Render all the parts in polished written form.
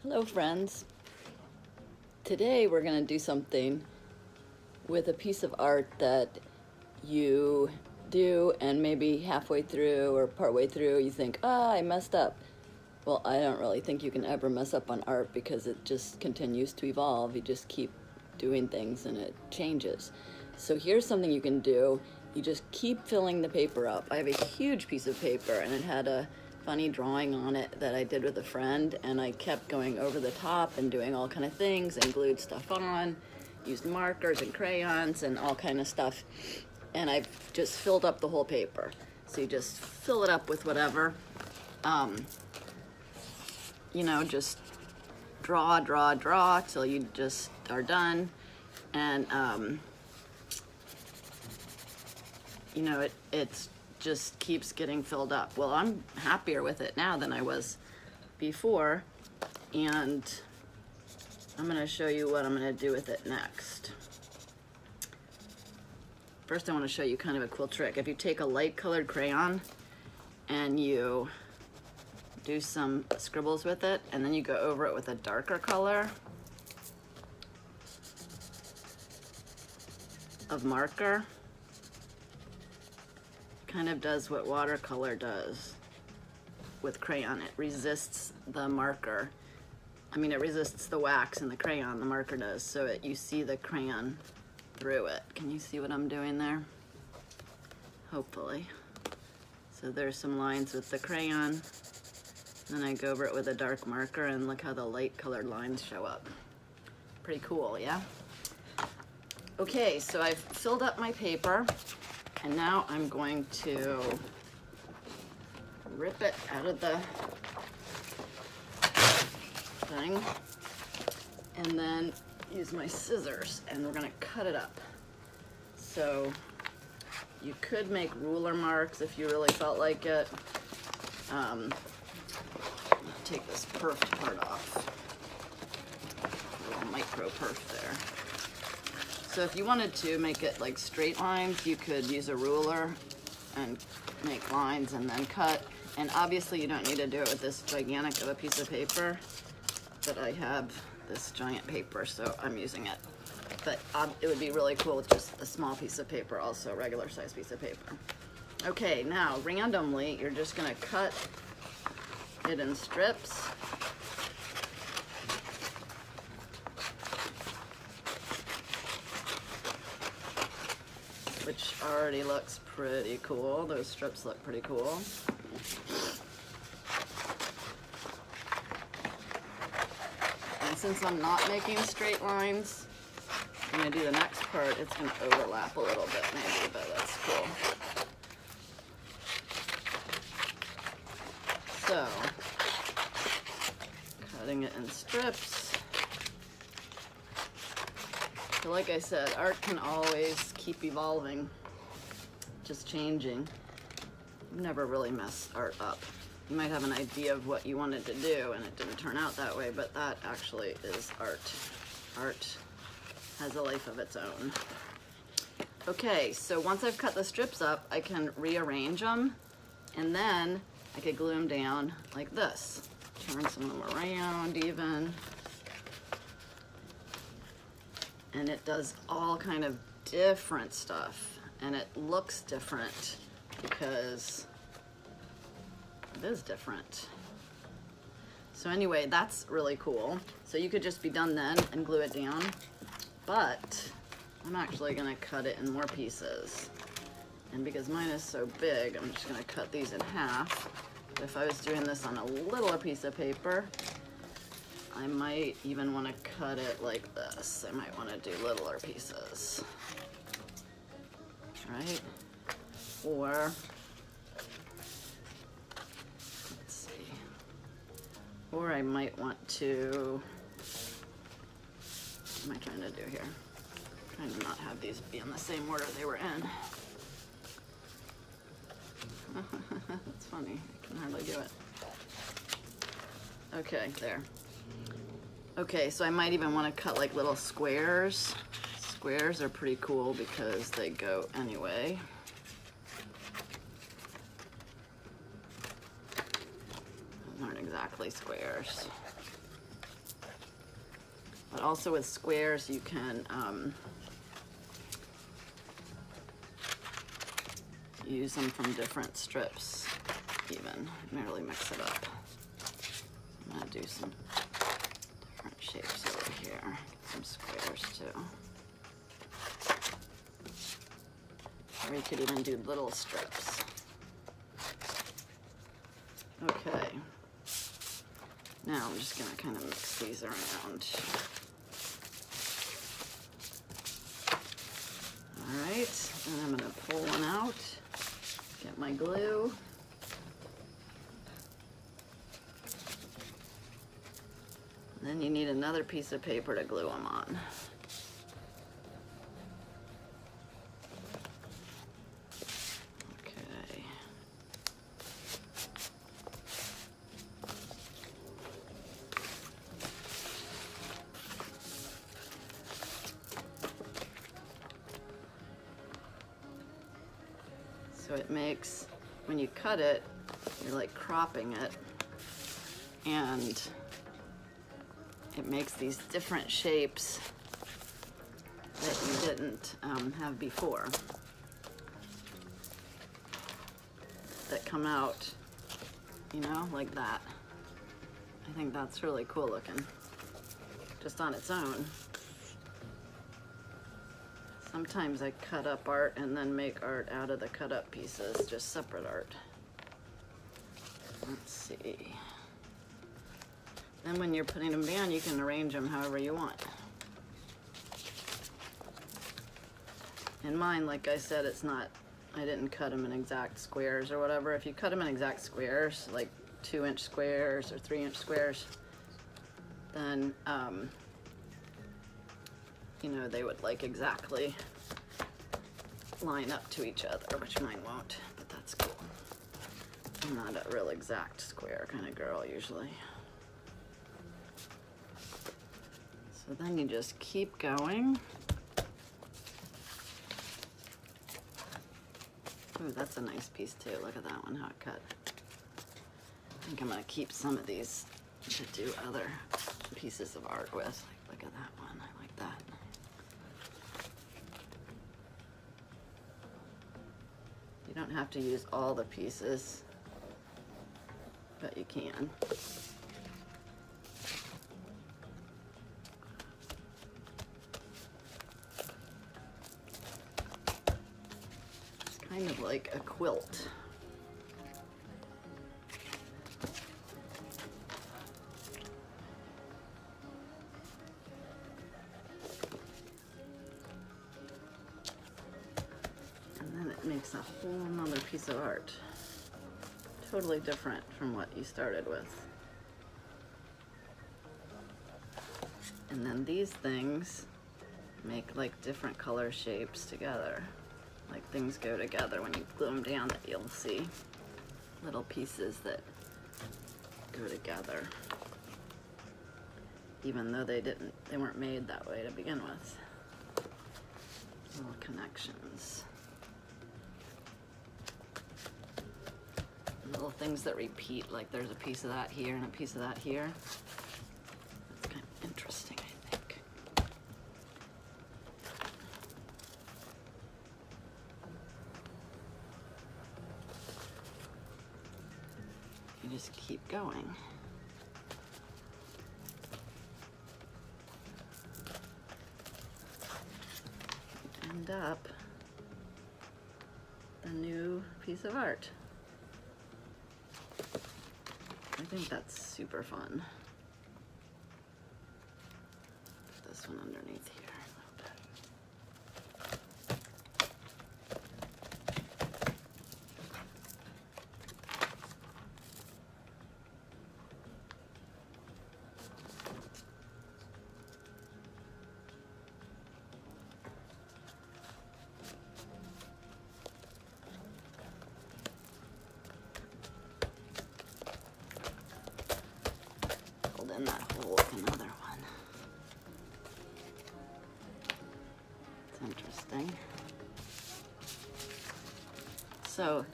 Hello friends. Today we're going to do something with a piece of art that you do and maybe halfway through or partway through you think, I messed up. Well, I don't really think you can ever mess up on art because it just continues to evolve. You just keep doing things and it changes. So here's something you can do. You just keep filling the paper up. I have a huge piece of paper and it had a funny drawing on it that I did with a friend, and I kept going over the top and doing all kind of things and glued stuff on, used markers and crayons and all kind of stuff, and I've just filled up the whole paper. So you just fill it up with whatever, you know, just draw till you just are done, and you know, it's just keeps getting filled up. Well, I'm happier with it now than I was before, and I'm going to show you what I'm going to do with it next. First, I want to show you kind of a cool trick. If you take a light colored crayon and you do some scribbles with it, and then you go over it with a darker color of marker, kind of does what watercolor does with crayon. It resists the marker. I mean, it resists the wax in the crayon, the marker does, so you see the crayon through it. Can you see what I'm doing there? Hopefully. So there's some lines with the crayon, then I go over it with a dark marker, and look how the light colored lines show up. Pretty cool, yeah? Okay, so I've filled up my paper, and now I'm going to rip it out of the thing and then use my scissors, and we're gonna cut it up. So you could make ruler marks if you really felt like it. Take this perfed part off. A little micro perf there. So if you wanted to make it like straight lines, you could use a ruler and make lines and then cut. And obviously you don't need to do it with this gigantic of a piece of paper, but I have this giant paper, so I'm using it. But it would be really cool with just a small piece of paper, also a regular size piece of paper. Okay, now randomly, you're just gonna cut it in strips. Which already looks pretty cool. Those strips look pretty cool. And since I'm not making straight lines, when I do the next part, it's gonna overlap a little bit maybe, but that's cool. So, cutting it in strips. So like I said, art can always keep evolving, just changing. You never really mess art up. You might have an idea of what you wanted to do and it didn't turn out that way, but that actually is art. Art has a life of its own. Okay, so once I've cut the strips up, I can rearrange them, and then I could glue them down like this. Turn some of them around even. And it does all kind of different stuff, and it looks different because it is different. So anyway, that's really cool. So you could just be done then and glue it down, but I'm actually gonna cut it in more pieces. And because mine is so big, I'm just gonna cut these in half. But if I was doing this on a littler piece of paper, I might even want to cut it like this. I might want to do littler pieces, right? Or, let's see, or I might want to, what am I trying to do here? I'm trying to not have these be in the same order they were in. That's funny, I can hardly do it. Okay, there. Okay, so I might even want to cut like little squares. Squares are pretty cool because they go anyway. Those aren't exactly squares. But also with squares, you can use them from different strips even, merely mix it up. I'm gonna do some different shapes over here, some squares too. Or you could even do little strips. Okay, now I'm just gonna kind of mix these around. All right, and I'm gonna pull one out, get my glue. And then you need another piece of paper to glue them on. Okay. So it makes, when you cut it, you're like cropping it, and it makes these different shapes that you didn't have before, that come out, you know, like that. I think that's really cool looking, just on its own. Sometimes I cut up art and then make art out of the cut up pieces, just separate art. Let's see. Then when you're putting them down, you can arrange them however you want. In mine, like I said, it's not, I didn't cut them in exact squares or whatever. If you cut them in exact squares, like 2-inch squares or 3-inch squares, then, you know, they would like exactly line up to each other, which mine won't, but that's cool. I'm not a real exact square kind of girl usually. So then you just keep going. Ooh, that's a nice piece too. Look at that one, how it cut. I think I'm gonna keep some of these to do other pieces of art with. Like, look at that one, I like that. You don't have to use all the pieces, but you can. It's kind of like a quilt. Makes a whole nother piece of art. Totally different from what you started with. And then these things make like different color shapes together. Like things go together when you glue them down, that you'll see little pieces that go together. Even though they weren't made that way to begin with. Little connections. Little things that repeat, like there's a piece of that here and a piece of that here. That's kind of interesting, I think. You just keep going. End up a new piece of art. I think that's super fun. Put this one underneath here a little bit. In that hole with another one. It's interesting. So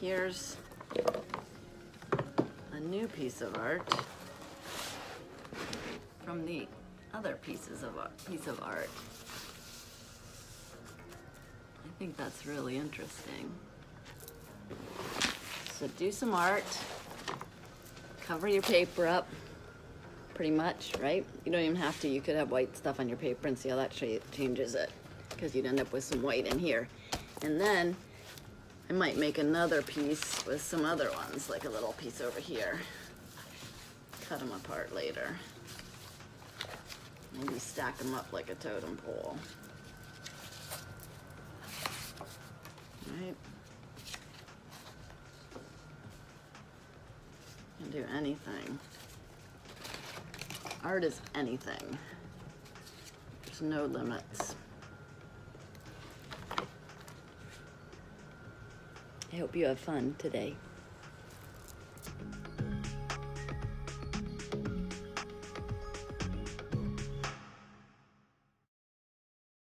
here's a new piece of art from the other piece of art. I think that's really interesting. So do some art, cover your paper up, pretty much, right? You don't even have to. You could have white stuff on your paper and see how that changes it, because you'd end up with some white in here. And then I might make another piece with some other ones, like a little piece over here. Cut them apart later. Maybe stack them up like a totem pole. Right? You can do anything. Art is anything. There's no limits. I hope you have fun today.